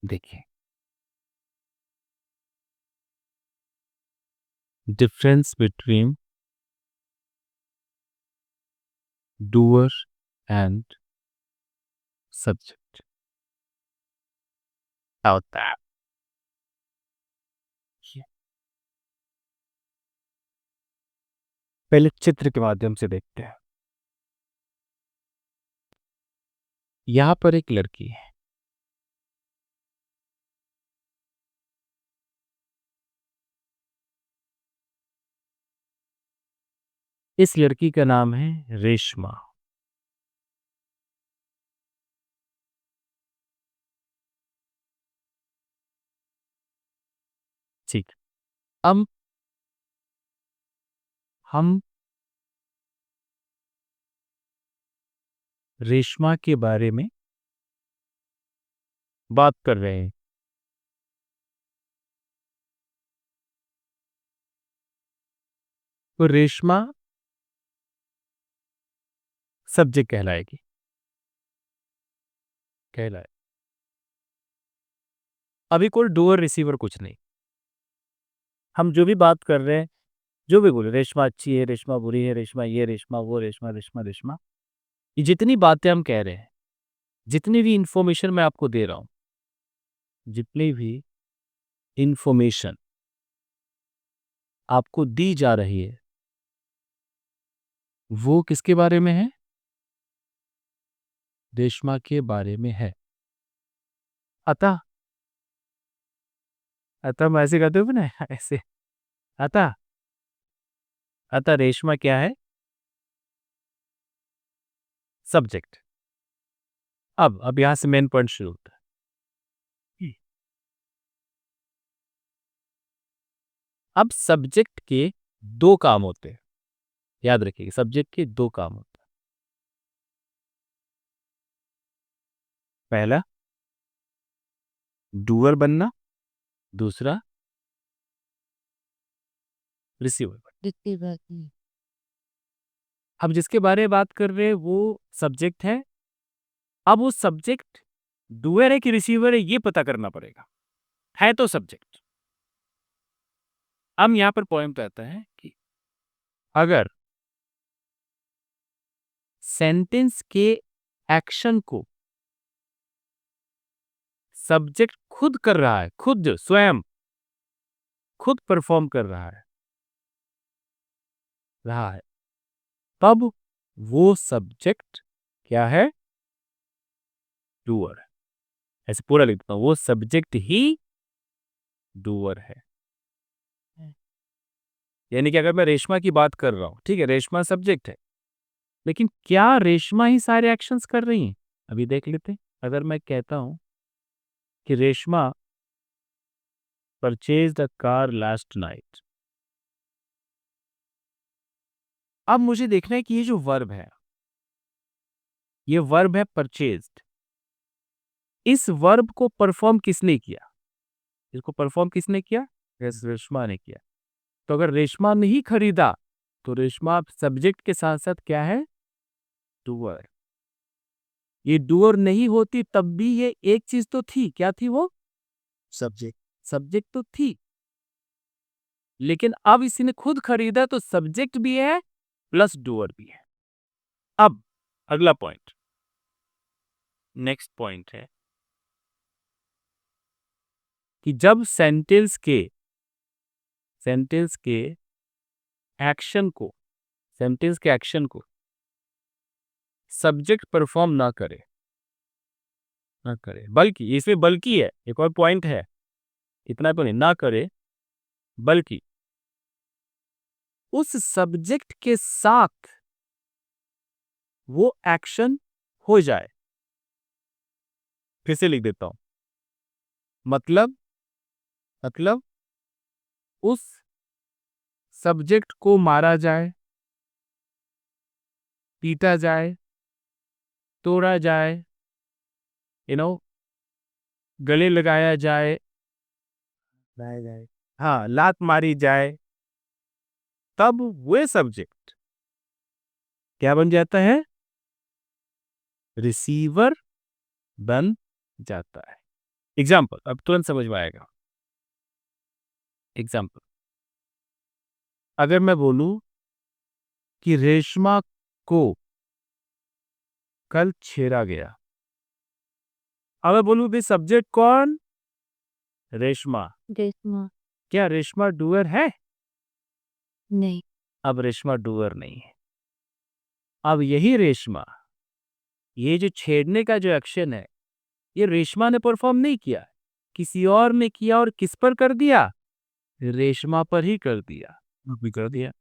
देखिए, difference between doer and subject क्या होता है? पहले चित्र के माध्यम से देखते हैं। यहाँ पर एक लड़की है। इस लड़की का नाम है रेशमा। ठीक। अब हम रेशमा के बारे में बात कर रहे हैं। तो रेशमा सब्जेक्ट कहलाएगी। कहलाए अभी कोई डूअर रिसीवर कुछ नहीं। हम जो भी बात कर रहे हैं, जो भी बोले, रेशमा अच्छी है, रेशमा बुरी है, रेशमा ये, रेशमा वो, रेशमा रेशमा रेशमा, ये जितनी बातें हम कह रहे हैं, जितनी भी इंफॉर्मेशन मैं आपको दे रहा हूं, जितनी भी इंफॉर्मेशन आपको दी जा रही है, वो किसके बारे में है? रेशमा के बारे में है। अतः अतः मैं ऐसे कहते हो ना, ऐसे। अतः अतः रेशमा क्या है? सब्जेक्ट। अब यहां से मेन पॉइंट शुरू होता है। अब सब्जेक्ट के दो काम होते हैं। याद रखिए, सब्जेक्ट के दो काम होते हैं। पहला, डूअर बनना। दूसरा, रिसीवर बनना। अब जिसके बारे में बात कर रहे हैं वो सब्जेक्ट है। अब वो सब्जेक्ट डूअर है कि रिसीवर है, ये पता करना पड़ेगा। है तो सब्जेक्ट। अब यहां पर पॉइंट आता है कि अगर सेंटेंस के एक्शन को सब्जेक्ट खुद कर रहा है, खुद स्वयं खुद परफॉर्म कर रहा है, तब वो सब्जेक्ट क्या है? डूअर है। ऐसे पूरा लिखता हूं, वो सब्जेक्ट ही डूअर है। यानी कि अगर मैं रेशमा की बात कर रहा हूं, ठीक है, रेशमा सब्जेक्ट है, लेकिन क्या रेशमा ही सारे एक्शंस कर रही हैं? अभी देख लेते हैं। अगर मैं कहता हूं कि Reshma purchase the car last night, अब मुझे देखना है कि ये जो वर्ब है, ये वर्ब है परचेज्ड। इस वर्ब को परफॉर्म किसने किया? इसको परफॉर्म किसने किया? रेशमा ने किया। तो अगर रेशमा ने ही खरीदा, तो रेशमा सब्जेक्ट के साथ साथ क्या है? डूअर। ये डूअर नहीं होती तब भी ये एक चीज तो थी। क्या थी वो? सब्जेक्ट। सब्जेक्ट तो थी, लेकिन अब इसी ने खुद खरीदा तो सब्जेक्ट भी है प्लस डूअर भी है। अब अगला पॉइंट, नेक्स्ट पॉइंट है कि जब सेंटेंस के एक्शन को सब्जेक्ट परफॉर्म ना करे, बल्कि इसमें बल्कि है, एक और पॉइंट है, इतना तो नहीं, ना करे, बल्कि उस सब्जेक्ट के साथ वो एक्शन हो जाए। फिर से लिख देता हूं। मतलब उस सब्जेक्ट को मारा जाए, पीटा जाए, तोड़ा जाए, यू नो गले लगाया जाए, हाँ, लात मारी जाए, तब वो सब्जेक्ट क्या बन जाता है? रिसीवर बन जाता है। एग्जाम्पल, अब तुरंत समझ में आएगा। एग्जाम्पल, अगर मैं बोलूं कि रेशमा को कल छेड़ा गया, अब मैं बोलूं भी सब्जेक्ट कौन? रेशमा। रेशमा। क्या रेशमा डूअर है? नहीं। अब रेशमा डूअर नहीं है। अब यही रेशमा, ये जो छेड़ने का जो एक्शन है, ये रेशमा ने परफॉर्म नहीं किया, किसी और ने किया, और किस पर कर दिया? रेशमा पर ही कर दिया। भी कर दिया।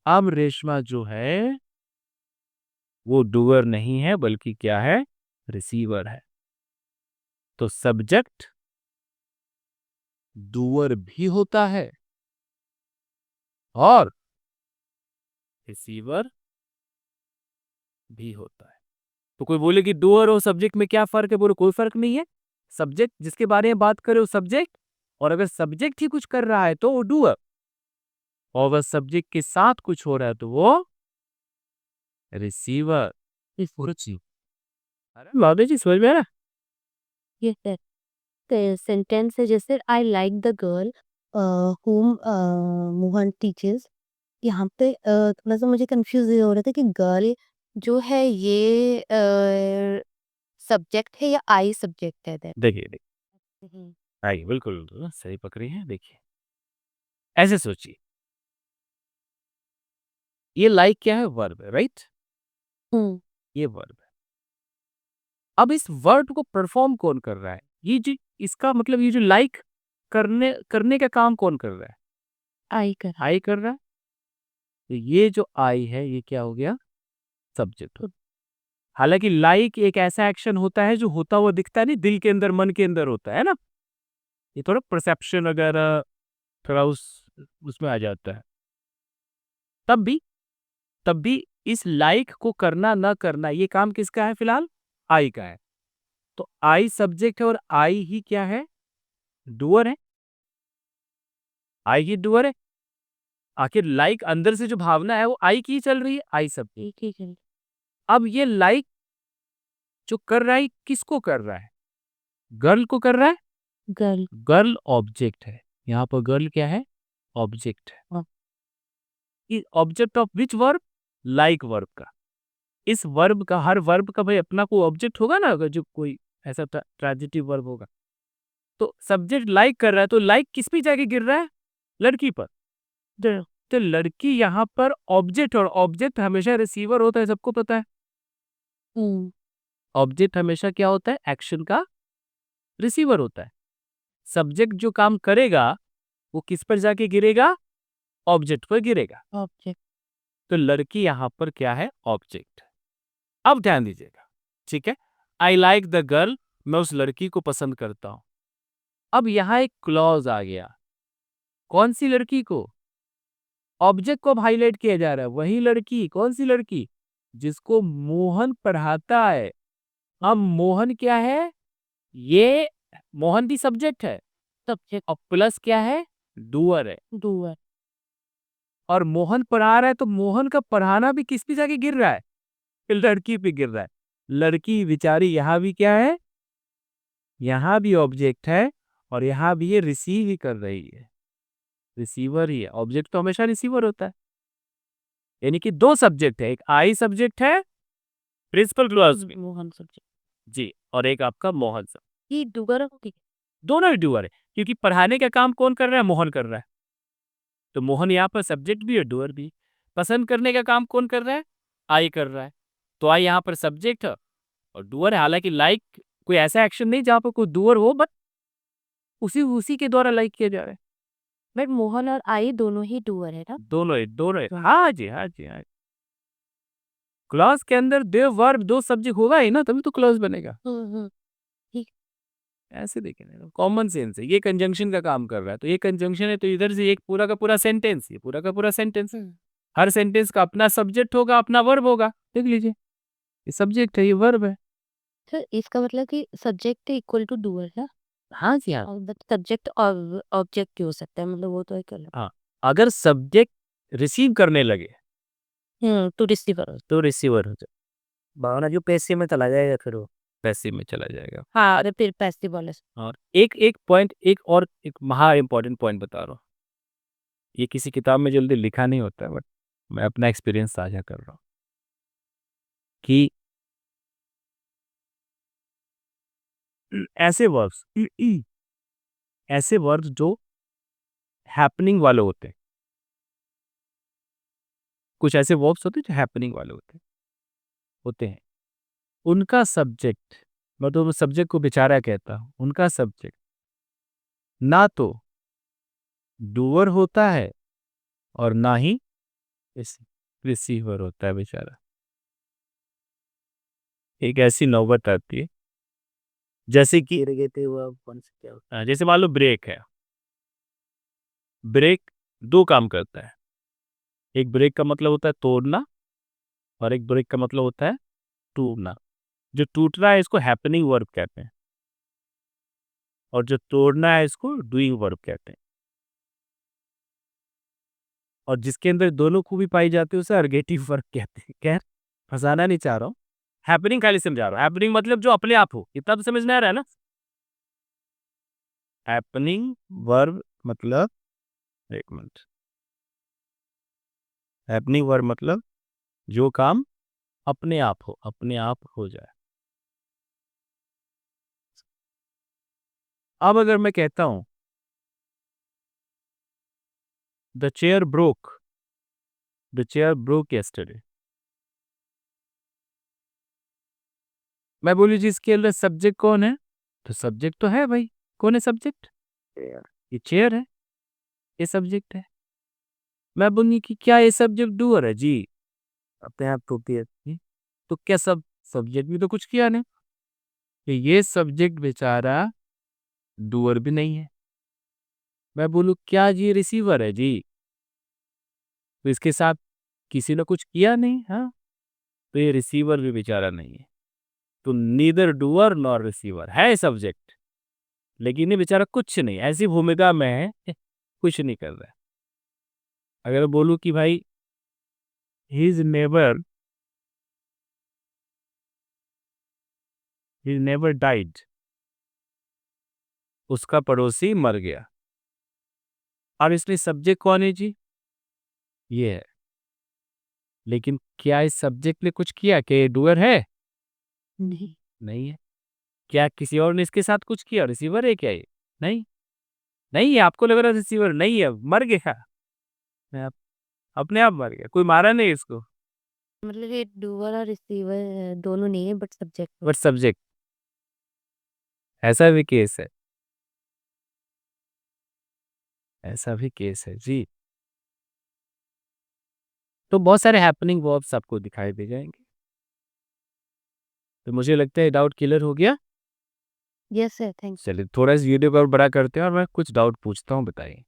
अब रेशमा जो है वो डूअर नहीं है, बल्कि क्या है? रिसीवर है। तो सब्जेक्ट डूअर भी होता है और रिसीवर भी होता है। तो कोई बोले कि डूअर और सब्जेक्ट में क्या फर्क है? बोले कोई फर्क नहीं है। सब्जेक्ट जिसके बारे में बात करे वो सब्जेक्ट, और अगर सब्जेक्ट ही कुछ कर रहा है तो वो डूअर, और अगर सब्जेक्ट के साथ कुछ हो रहा है तो वो रिसीवर। इस पूरा चीज, अरे माधव जी समझ में आ रहा? ये सेंटेंस है जैसे I like the girl whom Mohan teachers. यहाँ पे थोड़ा सा मुझे कंफ्यूज ये हो रहा था कि गर्ल जो है ये सब्जेक्ट है या आई सब्जेक्ट है देन। देखिए देखिए, हम्म। आइए, बिल्कुल सही पकड़ी है। देखिए, ऐसे सोचिए, ये लाइक क्या है? वर्ब है, राइट? हम्म। ये वर्ब है। अब इस वर्ब को परफॉर्म कौन कर रहा है? ये जो, इसका मतलब ये जो लाइक करने करने का काम कौन कर रहा है? आई कर। आई कर रहा है। तो ये जो आई है ये क्या हो गया? सब्जेक्ट। हालांकि लाइक एक ऐसा एक्शन होता है जो होता हुआ दिखता है नहीं, दिल के अंदर, मन के अंदर होता है ना। ये थोड़ा परसेप्शन वगैरह थोड़ा उसमें आ जाता है। तब भी तब भी इस लाइक को करना ना करना, ये काम किसका है? फिलहाल आई का है। तो आई सब्जेक्ट है और आई ही क्या है? डूअर है। आई ही डूअर है। आखिर लाइक अंदर से जो भावना है वो आई की ही चल रही है, आई सब। एक ही कर। अब ये लाइक जो कर रहा है किसको कर रहा है? गर्ल को कर रहा है। गर्ल। गर्ल ऑब्जेक्ट है। यहाँ पर गर्ल क्या है? ऑब्जेक्ट है। Object of which verb? Like verb का। इस वर्ब का, हर वर्ब का भाई अपना कोई ऑब्जेक्ट होगा ना, अगर जो कोई ऐसा ट्रांजिटिव वर्ब होगा। तो सब्जेक्ट लाइक कर रहा है, तो लाइक किस पे जाके गिर रहा है? लड़की पर। तो लड़की यहाँ पर ऑब्जेक्ट, और ऑब्जेक्ट हमेशा रिसीवर होता है, सबको पता है। हम्म। ऑब्जेक्ट हमेशा क्या होता है? एक्शन का रिसीवर होता है। सब्जेक्ट जो काम करेगा वो किस पर जाके गिरेगा? ऑब्जेक्ट पर गिरेगा। ऑब्जेक्ट। तो लड़की यहाँ पर क्या है? ऑब्जेक्ट। अब ध्यान दीजिएगा, ठीक है? आई लाइक द गर्ल, मैं उस लड़की को पसंद करता हूं। अब यहां एक क्लॉज आ गया। कौन सी लड़की को? ऑब्जेक्ट को हाईलाइट किया जा रहा है, वही लड़की। कौन सी लड़की? जिसको मोहन पढ़ाता है। अब मोहन क्या है? ये मोहन भी सब्जेक्ट है, सब्जेक्ट। और प्लस क्या है? डूअर है। डूअर। और मोहन पढ़ा रहा है, तो मोहन का पढ़ाना भी किस पे जाके गिर रहा है? लड़की पे गिर रहा है। लड़की बेचारी यहाँ भी क्या है? यहाँ भी ऑब्जेक्ट है, और यहाँ भी ये रिसीव ही कर रही है। रिसीवर ही है। ऑब्जेक्ट तो हमेशा रिसीवर होता है। यानी कि दो सब्जेक्ट है, एक आई सब्जेक्ट है प्रिंसिपल क्लॉज में, मोहन सब्जेक्ट। जी, और एक आपका मोहन सब्जेक्ट। ये डूअर होती है। दोनों ही डूअर है, क्योंकि पढ़ाने का काम कौन कर रहा है? मोहन कर रहा है। तो मोहन यहाँ पर सब्जेक्ट भी और डूअर भी। पसंद करने का काम कौन कर रहा है? आई कर रहा है। तो आई यहाँ पर सब्जेक्ट है और डूअर है। हालांकि लाइक कोई ऐसा एक्शन नहीं जहां पर कोई डूअर हो, बट उसी उसी के द्वारा लाइक किया जा रहा है। बट मोहन और आई दोनों ही डूअर है ना। दोनों ही। हाँ जी, हाँ जी, हाँ। क्लॉज के अंदर दो वर्ब दो सब्जेक्ट होगा ही ना, तभी तो क्लॉज बनेगा। ठीक। ऐसे देखें ना, कॉमन सेंस है। ये कंजंक्शन का काम कर रहा है, तो ये कंजंक्शन है, तो इधर से एक पूरा का पूरा सेंटेंस, ये पूरा का पूरा सेंटेंस। हर सेंटेंस का अपना सब्जेक्ट होगा, अपना वर्ब होगा। देख लीजिए, ये सब्जेक्ट है, ये वर्ब है। तो इसका मतलब कि सब्जेक्ट इक्वल टू डूअर है। हाँ जी, हाँ। और बट सब्जेक्ट और ऑब्जेक्ट क्यों हो सकता है, मतलब वो तो एक अलग। हाँ, अगर सब्जेक्ट रिसीव करने लगे टू रिसीवर। तो रिसीवर हो जाए। भावना जो पैसे में चला जाएगा फिर वो। पैसिव में चला जाएगा। हाँ, अरे फिर पैसिव वाले से। और एक महा इम्पोर्टेंट पॉइंट बता रहा हूँ। ये किसी किताब में जल्दी लिखा नहीं होता है, बट मैं अपना एक्सपीरियंस साझा कर रहा हूँ कि ऐसे वर्ब्स ऐसे वर्ब्स जो हैपनिंग वाले होते हैं, कुछ ऐसे वर्ब्स होते हैं जो हैपनिंग वाले होते हैं, उनका सब्जेक्ट, मैं तो सब्जेक्ट को बेचारा कहता हूँ, उनका सब्जेक्ट ना तो डूअर होता है और ना ही रिसीवर होता है बेचारा। एक ऐसी नौबत आती है जैसे कि जैसे मान लो ब्रेक है। ब्रेक दो काम करता है। एक ब्रेक का मतलब होता है तोड़ना, और एक ब्रेक का मतलब होता है टूटना। जो टूट रहा है इसको हैपनिंग वर्ब कहते हैं, और जो तोड़ना है इसको डूइंग वर्ब कहते हैं। और जिसके अंदर दोनों खूबी पाई जाती है उसे अर्गेटिव वर्ब कहते हैं। खैर, फंसाना नहीं चाह रहा हूँ, हैपनिंग खाली समझा रहा हूँ। हैपनिंग मतलब जो अपने आप हो, इतना तो समझ में आ रहा है ना। हैपनिंग वर्ब मतलब, एक मिनट, हैपनिंग वर्ब मतलब जो काम अपने आप हो जाए। अब अगर मैं कहता हूं द चेयर ब्रोक yesterday, मैं बोलूं जी इसके अंदर सब्जेक्ट कौन है, तो सब्जेक्ट तो है भाई। कौन है सब्जेक्ट? ये चेयर है, ये सब्जेक्ट है। मैं बोलूंगी कि क्या ये सब्जेक्ट डूअर है जी, अपने आप टोपी है तो क्या सब्जेक्ट भी तो कुछ किया नहीं, कि ये सब्जेक्ट बेचारा डूअर भी नहीं है। मैं बोलूं क्या जी रिसीवर है जी, तो इसके साथ किसी ने कुछ किया नहीं, हाँ, तो ये रिसीवर भी बेचारा नहीं है। तो नीदर डूअर नॉर रिसीवर है सब्जेक्ट, लेकिन ये बेचारा कुछ नहीं, ऐसी भूमिका में है कुछ नहीं कर रहा है। अगर बोलूं कि भाई हिज नेबर डाइड, उसका पड़ोसी मर गया। और इसलिए सब्जेक्ट कौन है जी, ये है। लेकिन क्या इस सब्जेक्ट ने कुछ किया, क्या ये डूअर है? नहीं। नहीं है। क्या किसी और ने इसके साथ कुछ किया, रिसीवर है क्या ये? नहीं, नहीं है। आपको लग रहा है रिसीवर नहीं है, मर गया, मैं अपने आप मर गया, कोई मारा नहीं इसको, मतलब ये डूअर और रिसीवर दोनों नहीं है, बट सब्जेक्ट बट सब्जेक्ट। ऐसा भी केस है, ऐसा भी केस है जी। तो बहुत सारे हैपनिंग वर्ब्स आपको दिखाई दे जाएंगे। तो मुझे लगता है डाउट क्लियर हो गया। यस सर, थैंक चलिए थोड़ा इस वीडियो को और बड़ा करते हैं और मैं कुछ डाउट पूछता हूँ, बताइए।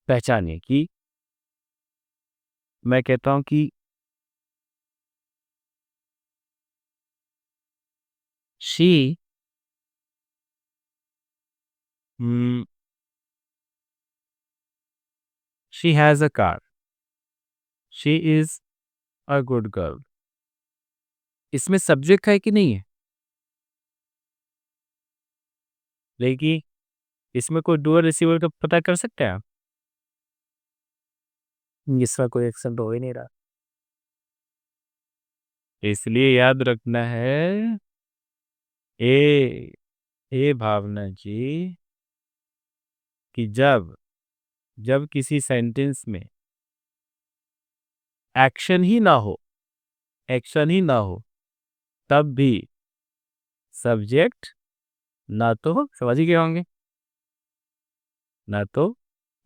पहचानिए कि मैं कहता हूँ कि she she has a car, she is a good girl. इसमें सब्जेक्ट है कि नहीं है? लेकिन इसमें कोई डूअर रिसीवर का पता कर सकते हैं आप? इसका कोई एक्शन तो हो ही नहीं रहा। इसलिए याद रखना है, ए ए भावना जी, कि जब जब किसी सेंटेंस में एक्शन ही ना हो, एक्शन ही ना हो, तब भी सब्जेक्ट ना तो समझ ही गए होंगे, ना तो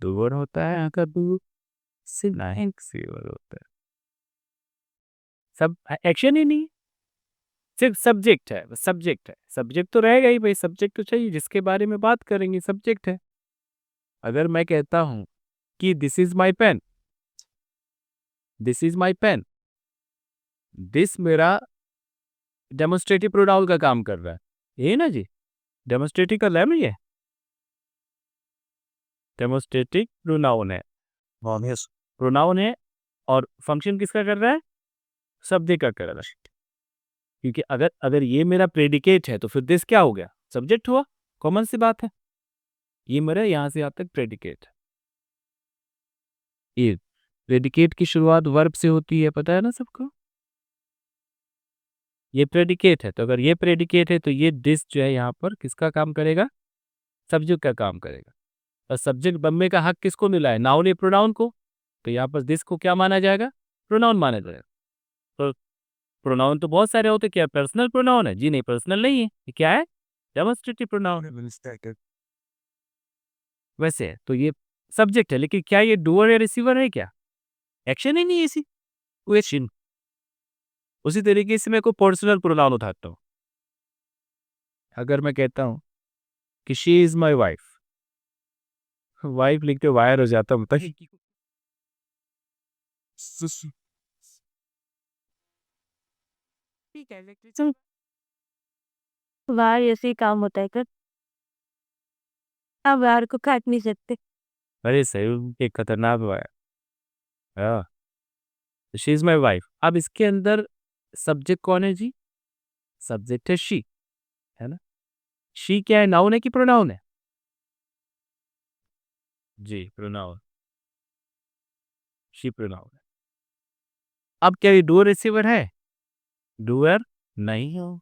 डूअर होता है, अगर डू सिर्फ ना ही रिसीवर होता है। सब एक्शन ही नहीं, सिर्फ सब्जेक्ट है, सब्जेक्ट है। सब्जेक्ट तो रहेगा ही भाई, सब्जेक्ट तो चाहिए, जिसके बारे में बात करेंगे सब्जेक्ट है। अगर मैं कहता हूं कि this is my pen, this is my pen, this मेरा डेमोन्स्ट्रेटिव प्रोनाउन का काम कर रहा है, ये ना जी, डेमोन्स्ट्रेटिव का लैम ये डेमोन्स्ट्रेटिव प्रोनाउन है, प्रोनाउन है। और फंक्शन किसका कर रहा है? सब्जेक्ट का कर रहा है। क्योंकि अगर अगर ये मेरा प्रेडिकेट है तो फिर दिस क्या हो गया, सब्जेक्ट हुआ, कॉमन सी बात है। ये मेरा यहाँ से यहाँ तक प्रेडिकेट है। ये प्रेडिकेट की शुरुआत वर्ब से होती है, पता है ना सबको। ये प्रेडिकेट है, तो अगर ये प्रेडिकेट है तो ये दिस जो है यहाँ पर किसका काम करेगा, सब्जेक्ट का काम करेगा। और सब्जेक्ट बनने का हक किसको मिला है, नाउन या प्रोनाउन को। तो यहाँ पर दिस को क्या माना जाएगा, प्रोनाउन माना जाएगा। तो प्रोनाउन तो बहुत सारे होते, क्या पर्सनल प्रोनाउन है, जी नहीं पर्सनल नहीं है, ये क्या है, डेमोन्स्ट्रेटिव प्रोनाउन है। वैसे है तो ये सब्जेक्ट है, लेकिन क्या ये डूअर या रिसीवर है, क्या एक्शन ही नहीं है, इसी क्वेश्चन। उसी तरीके से मैं कोई पर्सनल प्रोनाउन उठाता हूँ। अगर मैं कहता हूँ कि she is my wife, wife लिखते वायर हो जाता हूँ, बताइए। ठीक है, इलेक्ट्रिशियन वार ऐसे ही काम होता है कर, आप वार को काट नहीं सकते। अरे सही, एक खतरनाक वायर। हाँ, शी इज माई वाइफ। अब इसके अंदर सब्जेक्ट कौन है जी, सब्जेक्ट है शी, है ना। शी क्या है, नाउन है कि प्रोनाउन है, जी प्रोनाउन, शी प्रोनाउन है। अब क्या ये डूअर रिसीवर है, डूअर नहीं हो,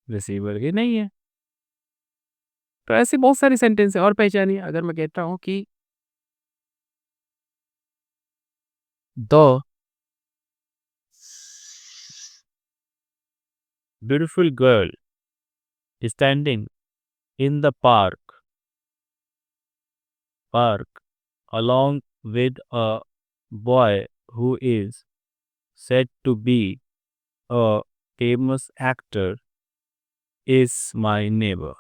रिसीवर की नहीं है। तो ऐसे बहुत सारी सेंटेंस है और पहचानिए। अगर मैं कहता हूँ कि the beautiful girl standing in the park along with a boy who is said to be a famous actor is my neighbor।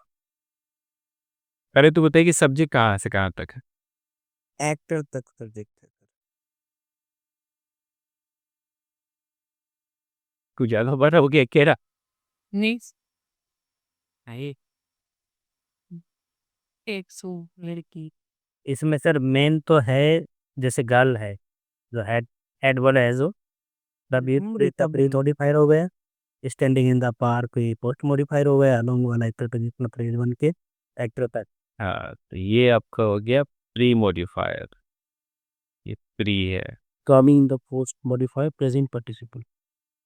अरे तू बताइए कि सब्जेक्ट कहाँ से कहाँ तक है, एक्टर तक सब्जेक्ट है। कुछ ज्यादा बड़ा हो गया कह रहा नहीं। नहीं, एक सौ लड़की। इसमें सर मेन तो है, जैसे गर्ल है, जो हेड हेड वाला है, जो तभी तभी मॉडिफायर हो गया। स्टैंडिंग इन द पार्क ये पोस्ट मॉडिफायर हो गया, अलोंग वाला एक्टर का जितना फ्रेज बन के एक्टर तक। हाँ, तो ये आपका हो गया प्री मॉडिफायर, ये प्री है। Coming in the post modifier present participle.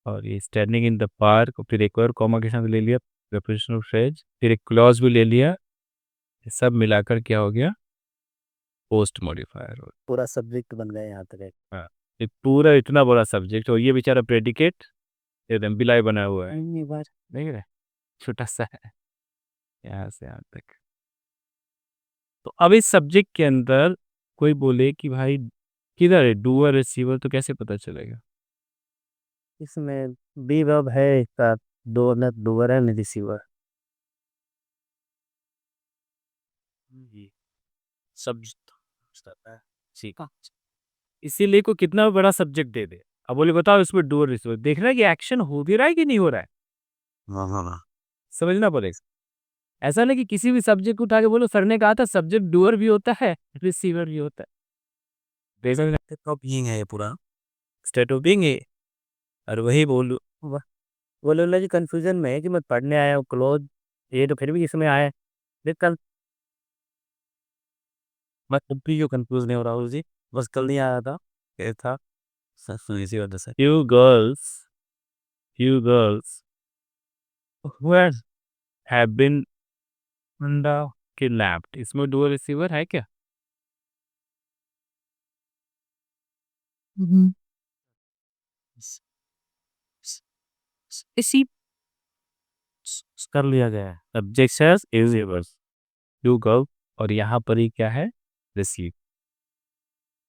और ये स्टैंडिंग इन द पार्क, और फिर एक और कॉमा के साथ ले लिया प्रेपोजिशन ऑफ फ्रेज, फिर एक क्लॉज भी ले लिया, ये सब मिलाकर क्या हो गया, पोस्ट मॉडिफायर हो पूरा सब्जेक्ट बन गया यहाँ तक। गया। हाँ, ये पूरा इतना बड़ा सब्जेक्ट और ये बेचारा प्रेडिकेट एकदम बिलाई बना हुआ है, देख रहे, छोटा सा है यहाँ से यहाँ तक। तो अब इस सब्जेक्ट के अंदर कोई बोले कि भाई किधर है डूअर रिसीवर, तो कैसे पता चलेगा। इसमें बी वर्ब है इसका, दो न डूअर है न रिसीवर। ये सब्जेक्ट ठीक है, इसीलिए को कितना बड़ा सब्जेक्ट दे दे, अब बोले बताओ इसमें डूअर रिसीवर, देखना है कि एक्शन हो भी रहा है कि नहीं हो रहा है, हाँ हाँ, समझना पड़ेगा। ऐसा नहीं कि किसी भी सब्जेक्ट को उठा के बोलो सर ने कहा था सब्जेक्ट डूअर भी होता है रिसीवर भी होता है, देखना तो बीइंग है ये पूरा। स्टेट ऑफ बीइंग है। और वही बोलू, बोले बोला जी कंफ्यूजन में है कि मैं पढ़ने आया हूँ क्लोज, ये तो फिर भी इसमें आया है। देख कल मैं खुद भी क्यों कंफ्यूज नहीं हो रहा हूँ जी, बस कल नहीं आया था, ये था सर इसी वजह से। few girls who have been kidnapped, इसमें डुअल रिसीवर है क्या। इसी कर लिया गया है। सब्जेक्ट है इज रिवर्स टू गर्ल, और यहाँ पर ही क्या है, रिसीव,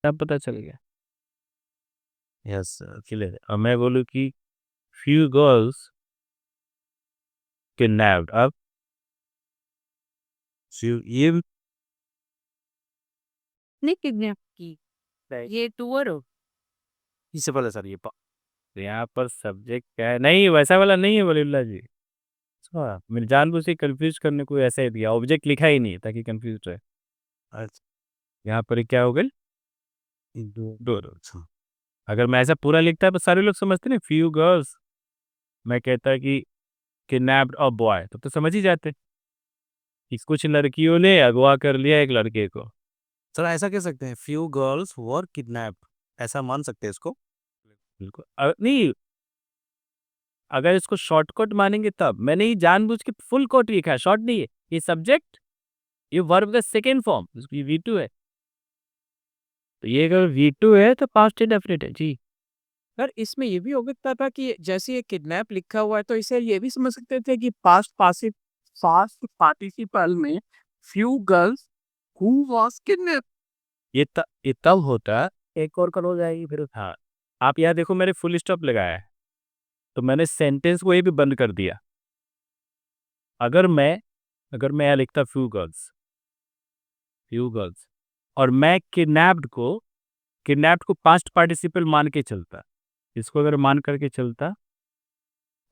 तब पता चल गया। Yes clear. अब मैं बोलूँ कि few girls kidnapped, अब ये नहीं किडनैप की, ये टूअर हो। इससे पहले सर ये तो यहाँ पर सब्जेक्ट क्या है, नहीं वैसा वाला नहीं है वलीउल्लाह जी, मैंने जानबूझ के कंफ्यूज करने को ऐसा ही दिया, ऑब्जेक्ट लिखा ही नहीं ताकि कंफ्यूज रहे। अच्छा यहाँ पर क्या हो गई, दो डोर। अच्छा अगर मैं ऐसा पूरा लिखता तो सारे लोग समझते ना, फ्यू गर्ल्स, मैं कहता कि किडनैप्ड अ बॉय, तो समझ ही जाते कि कुछ लड़कियों ने अगवा कर लिया एक लड़के को। सर ऐसा कह सकते हैं फ्यू गर्ल्स वर किडनैप्ड, ऐसा मान सकते हैं इसको? बिल्कुल नहीं, अगर इसको शॉर्टकट मानेंगे तब। मैंने ये जानबूझ के फुल कोट लिखा है, शॉर्ट नहीं है। ये सब्जेक्ट, ये वर्ब का सेकेंड फॉर्म, ये V2 है, तो ये अगर V2 है तो पास्ट इंडेफिनिट है जी। सर इसमें ये भी हो सकता था कि जैसे ये किडनैप लिखा हुआ है तो इसे ये भी समझ सकते थे कि पास्ट पार्टिसिपल में few girls who was kidnap. ये तब होता, एक और कल हो जाएगी फिर। हाँ, आप यहाँ देखो मैंने फुल स्टॉप लगाया है, तो मैंने सेंटेंस को ये भी बंद कर दिया। अगर मैं यहाँ लिखता फ्यू गर्ल्स और मैं किडनैप्ड को पास्ट पार्टिसिपल मान के चलता, इसको अगर मान करके चलता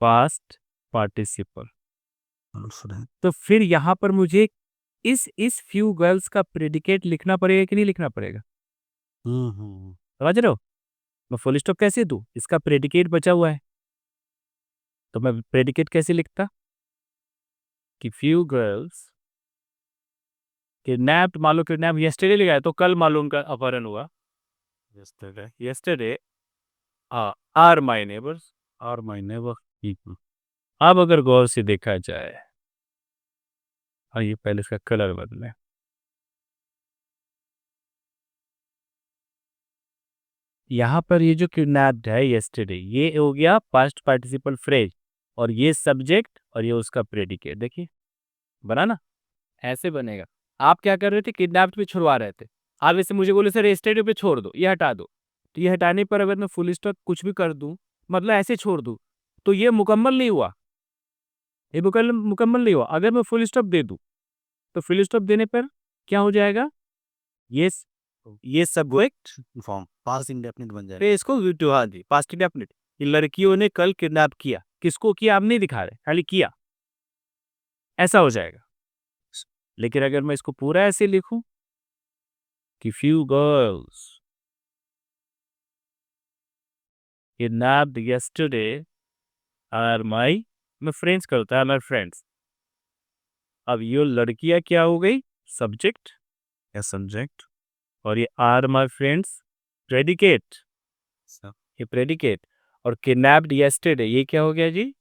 पास्ट पार्टिसिपल, तो फिर यहाँ पर मुझे इस फ्यू गर्ल्स का प्रेडिकेट लिखना पड़ेगा कि नहीं लिखना पड़ेगा? समझ रहे हो? मैं फुल स्टॉप कैसे दूं? इसका प्रेडिकेट बचा हुआ है, तो मैं प्रेडिकेट कैसे लिखता कि फ्यू गर्ल्स किडनैप्ड, मान लो किडनैप यस्टरडे लिखा है तो कल मालूम का अपहरण हुआ, यस्टरडे आर माय नेबर्स, अब अगर गौर से देखा जाए, हाँ ये पहले इसका कलर बदले, यहाँ पर ये जो किडनैप्ड है यस्टरडे, ये हो गया पास्ट पार्टिसिपल फ्रेज, और ये सब्जेक्ट और ये उसका प्रेडिकेट। देखिए बना ना, ऐसे बनेगा। आप क्या कर रहे थे, किडनैप्ड पे छुड़वा रहे थे, आप इसे मुझे बोले सर यस्टरडे पे छोड़ दो, ये हटा दो, तो ये हटाने पर अगर मैं फुल स्टॉप कुछ भी कर दूं, मतलब ऐसे छोड़ दूं, तो ये मुकम्मल नहीं हुआ, ये मुकम्मल नहीं हुआ। अगर मैं फुल स्टॉप दे दूं, तो फुल स्टॉप देने पर क्या हो जाएगा, ये सब्जेक्ट फॉर्म पास्ट इंडेफिनिट बन जाएगा। पे इसको V2, हाँ जी, पास्ट इंडेफिनिट। इन लड़कियों ने कल किडनैप किया, किसको किया आप नहीं दिखा रहे, खाली किया, ऐसा हो जाएगा। लेकिन अगर मैं इसको पूरा ऐसे लिखूं कि few girls kidnapped yesterday are my, मैं फ्रेंड्स करता है माई फ्रेंड्स, अब ये लड़कियां क्या हो गई, सब्जेक्ट या सब्जेक्ट, और ये आर माई फ्रेंड्स प्रेडिकेट, ये प्रेडिकेट, और किडनैप्ड यस्टरडे ये क्या हो गया जी,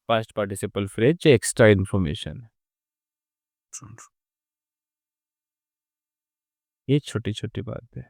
पास्ट पार्टिसिपल फ्रेज जो एक्स्ट्रा इन्फॉर्मेशन है। ये छोटी छोटी बात है।